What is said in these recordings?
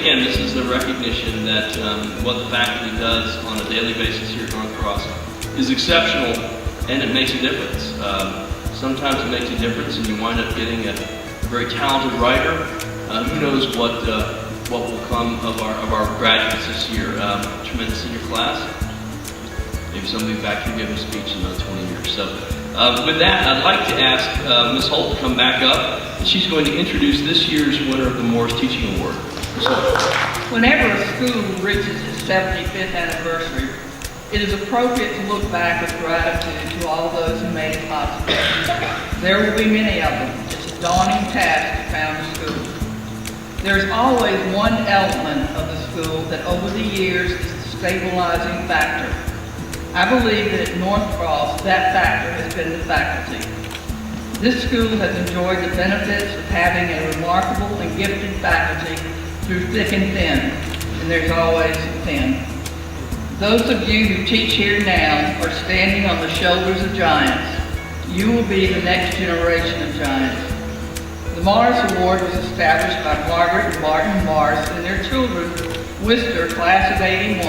again, this is a recognition that what the faculty does on a daily basis here at North Cross is exceptional, and it makes a difference. Sometimes it makes a difference and you wind up getting a very talented writer. Who knows what will come of our graduates this year. Tremendous senior class. Maybe somebody back here give a speech in another 20 years. So with that, I'd like to ask Ms. Holt to come back up, and she's going to introduce this year's winner of the Morris Teaching Award. Ms. Holt. Whenever a school reaches its 75th anniversary, it is appropriate to look back with gratitude to all those who made it possible. There will be many of them. It's a daunting task to found a school. There's always one element of the school that over the years is the stabilizing factor. I believe that at North Cross, that factor has been the faculty. This school has enjoyed the benefits of having a remarkable and gifted faculty through thick and thin, and there's always a thin. Those of you who teach here now are standing on the shoulders of giants. You will be the next generation of giants. The Morris Award was established by Margaret and Martin Morris and their children, Wister, class of 81,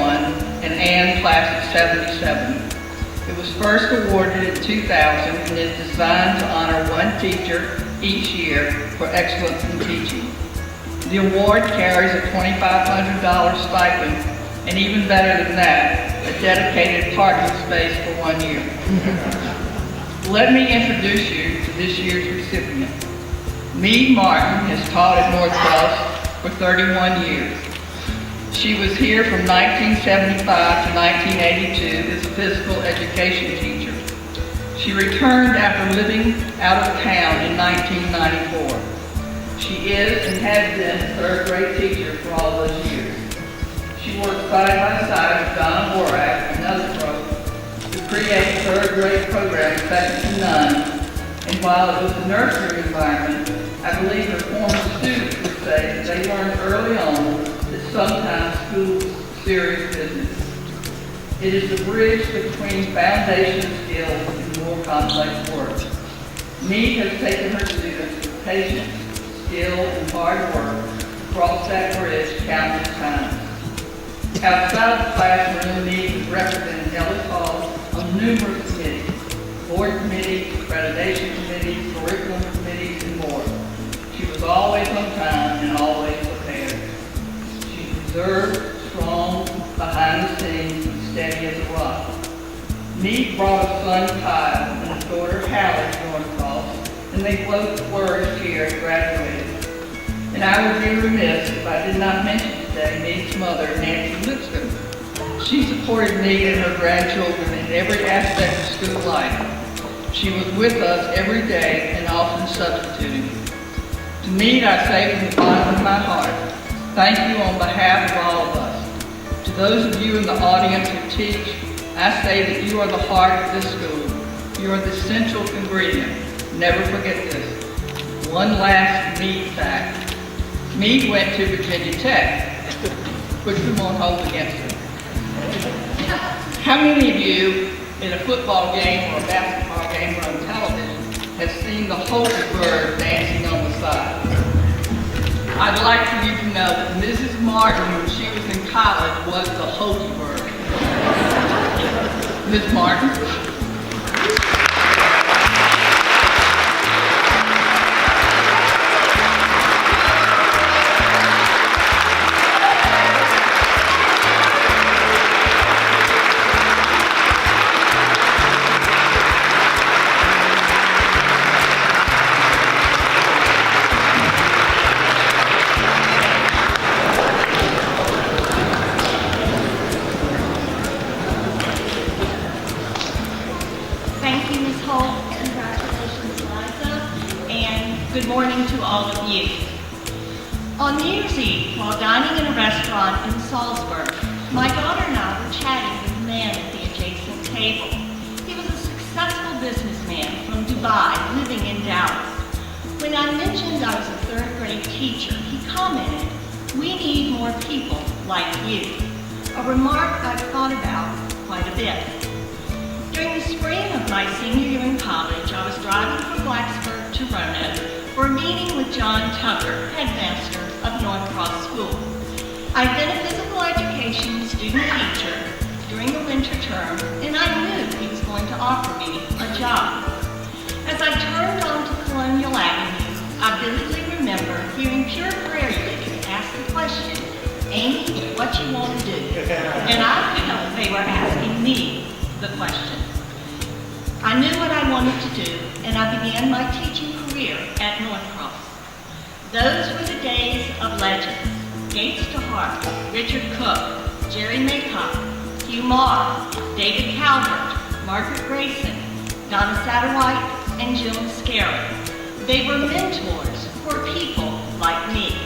and Ann, class of 77. It was first awarded in 2000 and is designed to honor one teacher each year for excellence in teaching. The award carries a $2,500 stipend, and even better than that, a dedicated parking space for 1 year. Let me introduce you to this year's recipient. Meade Martin has taught at North Cross for 31 years. She was here from 1975 to 1982 as a physical education teacher. She returned after living out of town in 1994. She is and has been a third grade teacher for all those years. She worked side by side with Donna Horak, another pro, to create third grade programs second to none. And while it was a nursery environment, I believe her former students would say that they learned early on that sometimes school is serious business. It is the bridge between foundation skills and more complex work. Meade has taken her students with patience, skill, and hard work across that bridge countless times. Outside the classroom, Meade has represented Ellis Hall on numerous committees, board committees, accreditation committees, curriculum committees, and more. She was always on time and always prepared. She's reserved, strong, behind the scenes, and steady as a rock. Meade brought a son, Kyle, and his daughter, Hallie, to North Cross, and they both flourished here and graduated. And I would be remiss if I did not mention today Meade's mother, Nancy Lipscomb. She supported Meade and her grandchildren in every aspect of school life. She was with us every day and often substituting. To Meade, I say from the bottom of my heart, thank you on behalf of all of us. To those of you in the audience who teach, I say that you are the heart of this school. You are the essential ingredient. Never forget this. One last Meade fact. Meade went to Virginia Tech, which we won't hold against her. How many of you in a football game or a basketball game or on television have seen the holy bird dancing on the side? I'd like for you to know that Mrs. Martin, when she was in college, was the holy bird. Ms. Martin? Good morning to all of you. On New Year's Eve, while dining in a restaurant in Salzburg, my daughter and I were chatting with a man at the adjacent table. He was a successful businessman from Dubai, living in Dallas. When I mentioned I was a third grade teacher, he commented, "We need more people like you," a remark I've thought about quite a bit. During the spring of my senior year in college, I was driving from Blacksburg to Roanoke for a meeting with John Tucker, headmaster of North Cross School. term, and I knew he was going to offer me a job. As I turned onto Colonial Avenue, I vividly remember hearing pure prairie ladies ask the question, "Amy, what you want to do?" And I felt they were asking me the question. I knew what I wanted to do, and I began my teaching career at North Cross. Those were the days of legends. Gates DeHart, Richard Cook, Jerry Maycock, Hugh Marr, David Calvert, Margaret Grayson, Donna Satterwhite, and Jill Mascara. They were mentors for people like me.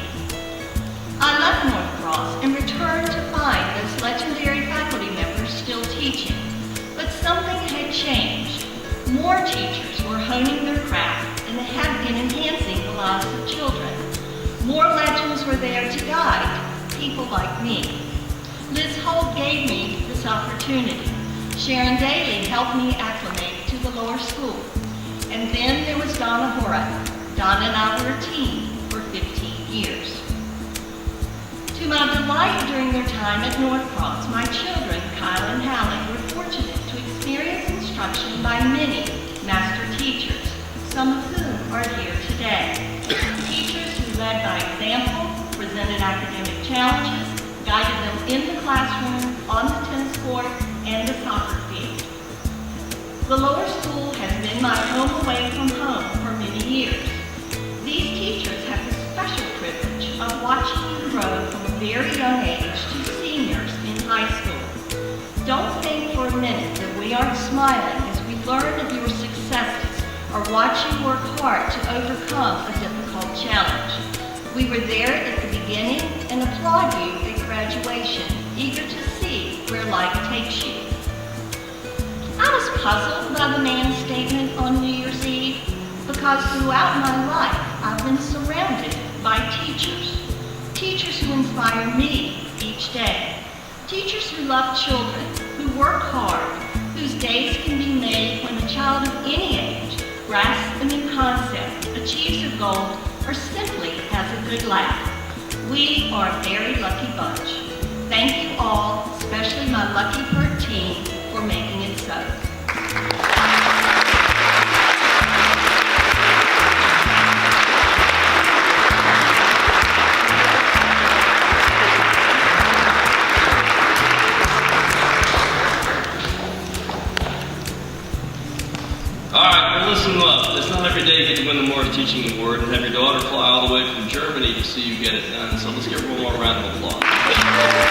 I left North Cross and returned to find those legendary faculty members still teaching. But something had changed. More teachers were honing their craft and had been enhancing the lives of children. More legends were there to guide people like me. Liz Holt gave me this opportunity. Sharon Daly helped me acclimate to the lower school. And then there was Donna Horak. Donna and I were a team for 15 years. To my delight during their time at North Cross, my children, Kyle and Hallie, were fortunate to experience instruction by many master teachers, some of whom are here today. Teachers who led by example, presented academic challenges, guided them in the classroom, on the tennis court, and the soccer field. The lower school has been my home away from home for many years. These teachers have the special privilege of watching you grow from a very young age to seniors in high school. Don't think for a minute that we aren't smiling as we learn of your successes or watch you work hard to overcome a difficult challenge. We were there at the beginning and applaud you at graduation, eager to see where life takes you. I was puzzled by the man's statement on New Year's Eve because throughout my life I've been surrounded by teachers. Teachers who inspire me each day. Teachers who love children, who work hard, whose days can be made when a child of any age grasps a new concept, achieves a goal, or simply has a good laugh. We are a very lucky bunch. Thank you all, especially my Lucky 13, for making it so. All right, well, listen up. It's not every day you get to win the Morris Teaching Award and have your daughter fly all the way from Germany to see you get it done. So let's give her one more round of applause.